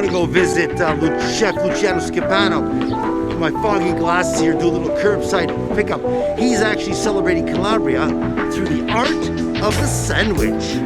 gonna go visit Chef Luciano Schipano. My foggy glasses here, do a little curbside pickup. He's actually celebrating Calabria through the art of the sandwich.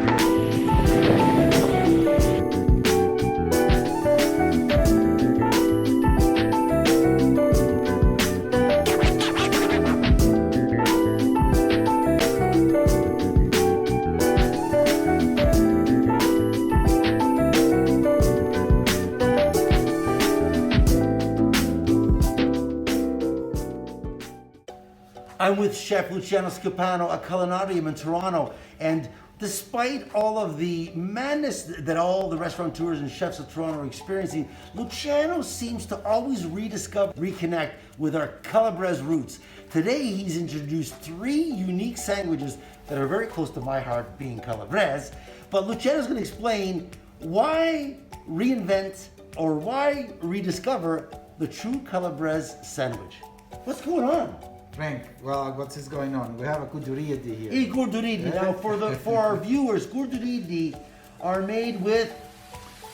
I'm with Chef Luciano Schipano at Culinarium in Toronto, and despite all of the madness that all the restaurateurs and chefs of Toronto are experiencing, Luciano seems to always rediscover, reconnect with our Calabrese roots. Today he's introduced 3 unique sandwiches that are very close to my heart, being Calabrese, but Luciano's going to explain why reinvent or why rediscover the true Calabrese sandwich. What's going on? Frank, well, what is going on? We have a gurduridi here. I gurduridi. Now, for our viewers, gurduridi are made with.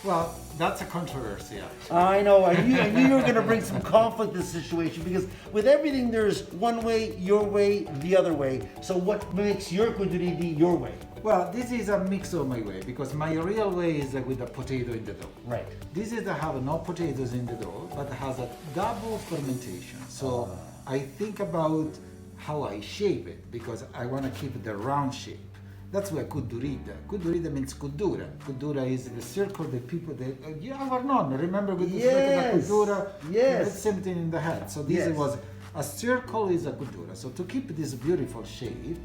Well, that's a controversy, actually. I know. I knew you were going to bring some conflict in this situation because with everything, there's one way, your way, the other way. So, what makes your gurduridi your way? Well, this is a mix of my way because my real way is with a potato in the dough. Right. This is have no potatoes in the dough, but has a double fermentation. So I think about how I shape it because I want to keep the round shape. That's why kudurida. Kudurida means kudura. Kudura is the circle that people that you ever known. Remember with the kudura? Yes. That's something in the head. So this was a circle is a kudura. So to keep this beautiful shape,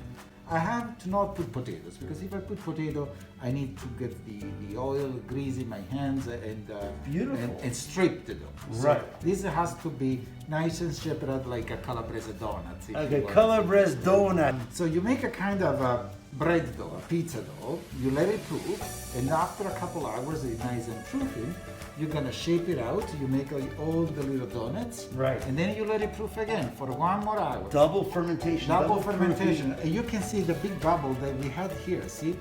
I have to not put potatoes because if I put potato, I need to get the oil greasy my hands and strip the dough. Right. So this has to be nice and separate like a calabrese donut. Like a calabrese donut. So you make a kind of a bread dough, a pizza dough. You let it proof, and after a couple hours, it's nice and proofing. You're gonna shape it out. You make all the little donuts, right? And then you let it proof again for 1 more hour. Double fermentation. Double fermentation. And you can see the big bubble that we had here. See?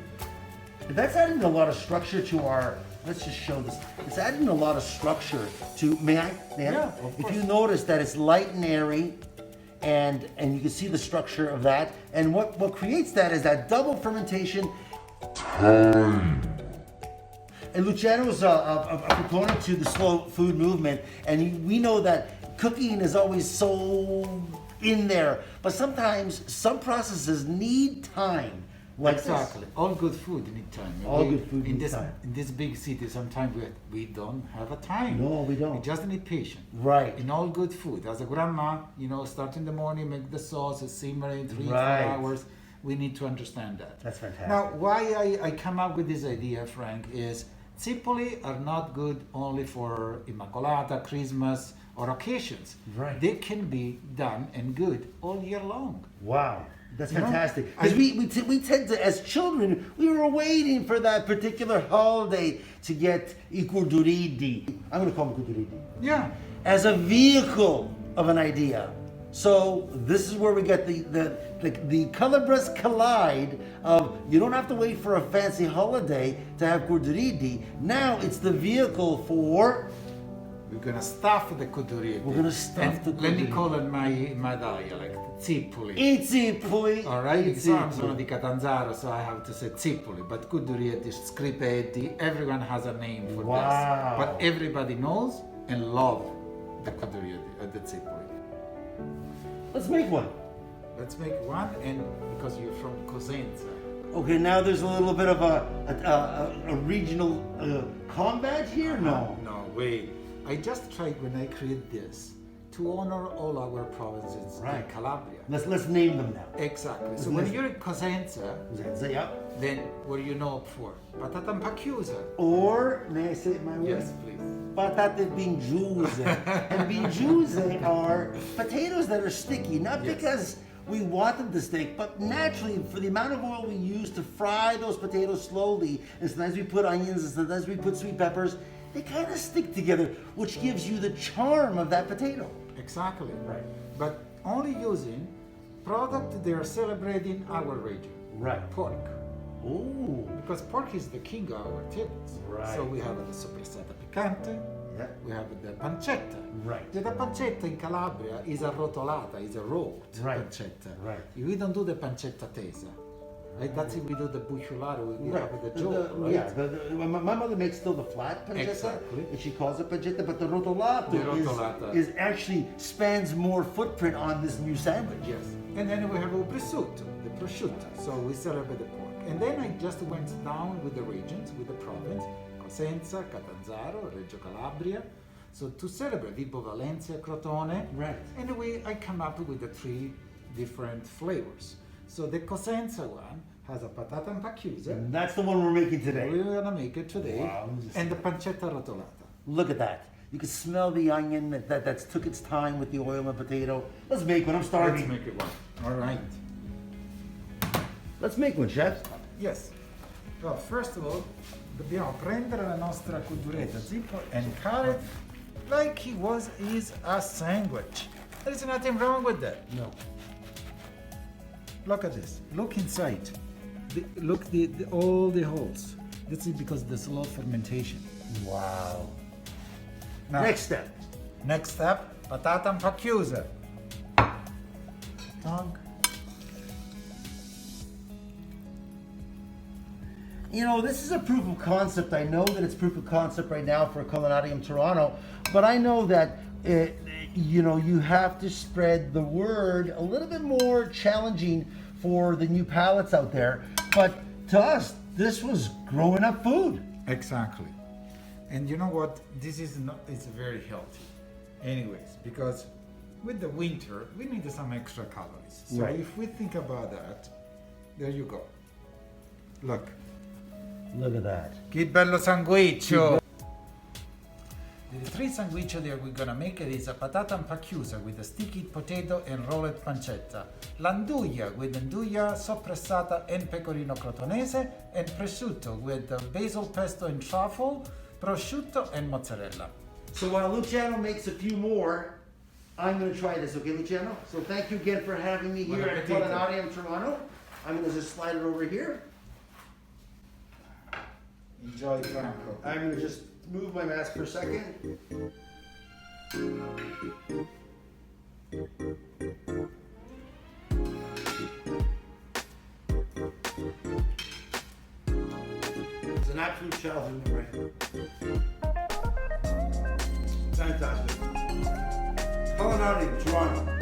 That's adding a lot of structure to our. Let's just show this. It's adding a lot of structure to. May I? Yeah, of course. If you notice that it's light and airy, and you can see the structure of that, and what creates that is that double fermentation. And Luciano is a proponent to the slow food movement, and we know that cooking is always so in there, but sometimes some processes need time. Like exactly. This. All good food need time. All good food in needs time. In this big city, sometimes we don't have a time. No, we don't. We just need patience. Right. In all good food, as a grandma, start in the morning, make the sauce, simmer in 3-4 right. hours. We need to understand that. That's fantastic. Now, why I come up with this idea, Frank, is zipoli are not good only for Immacolata, Christmas, or occasions. Right. They can be done and good all year long. Wow. That's fantastic. Because we tend to, as children, we were waiting for that particular holiday to get i gurduridi. I'm going to call them gurduridi. Yeah. As a vehicle of an idea. So this is where we get the Calabrese collide of you don't have to wait for a fancy holiday to have gurduridi. Now it's the vehicle for. We're gonna stuff the kuduridi. We're gonna stuff the kuduridi. Let me call it my dialect, zipoli. Zipoli. All right, because I'm sono di Catanzaro, so I have to say zipoli. But kuduridi, scripetti, everyone has a name for this. But everybody knows and love the kuduridi, the zipoli. Let's make one. Let's make one, and because you're from Cosenza. Okay, now there's a little bit of a regional combat here? No. No, wait. I just tried when I create this to honor all our provinces in Calabria. Let's name them now. Exactly. So when you're in Cosenza, yeah. then what do you know for? Patata mpacchiusa. Or, may I say it my way? Yes, please. Patate bingiuse. And bingiuse are potatoes that are sticky, not because we want them to stick, but naturally for the amount of oil we use to fry those potatoes slowly, and sometimes we put onions and sometimes we put sweet peppers, they kind of stick together, which gives you the charm of that potato. Exactly. Right. But only using product they are celebrating our region. Right. Pork. Ooh. Because pork is the king of our tables. Right. So we have the soppressata piccante, Yeah. we have the pancetta. Right. The pancetta in Calabria is arrotolata, is a rolled Right. pancetta. Right. We don't do the pancetta tesa. Right? That's if we do the bucciolare, we Right. have the jaw, right? Yeah, my mother makes still the flat pancetta, Exactly. and she calls it pancetta, but the rotolato, The rotolata. is actually spans more footprint on this new sandwich. Yes. And then we have a prosciutto, the prosciutto. So we celebrate the pork. And then I just went down with the regions, with the province, Cosenza, Catanzaro, Reggio Calabria. So to celebrate Vibo Valencia, Crotone. Right. And I come up with the 3 different flavors. So the Cosenza one has a patata impacchiusa. And that's the one we're making today. We're gonna make it today. Wow. And the pancetta rotolata. Look at that. You can smell the onion that's took its time with the oil and potato. Let's make one. I'm starving. Let's make it one. All right. Let's make one, chef. Yes. Well, first of all, dobbiamo prendere la nostra cotturetta zippo and cut it like is a sandwich. There is nothing wrong with that. No. Look at this. Look inside. Look all the holes. This is because of the slow fermentation. Wow. Now, Next step. next step, patata impacchiusa. Tongue. You know, this is a proof of concept. I know that it's proof of concept right now for Culinarium Toronto, but I know that you have to spread the word a little bit more challenging for the new palates out there. But to us, this was growing up food. Exactly. And you know what? This is not, it's very healthy. Anyways, because with the winter, we need some extra calories. So Right. if we think about that, there you go. Look. Look at that. Che bello sanguiccio! The 3 sanguiccio that we're gonna make it is a patata impacchiusa with a sticky potato and rolled pancetta, l'anduglia with anduglia soppressata and pecorino crotonese, and prosciutto with basil pesto and truffle, prosciutto and mozzarella. So while Luciano makes a few more, I'm going to try this, okay, Luciano? So thank you again for having me here at Buon Culinarium Toronto. I'm going to just slide it over here. Enjoy, Franco. I'm going to just move my mask for a second. It's an absolute childhood memory. Fantastic. Culinarium Toronto.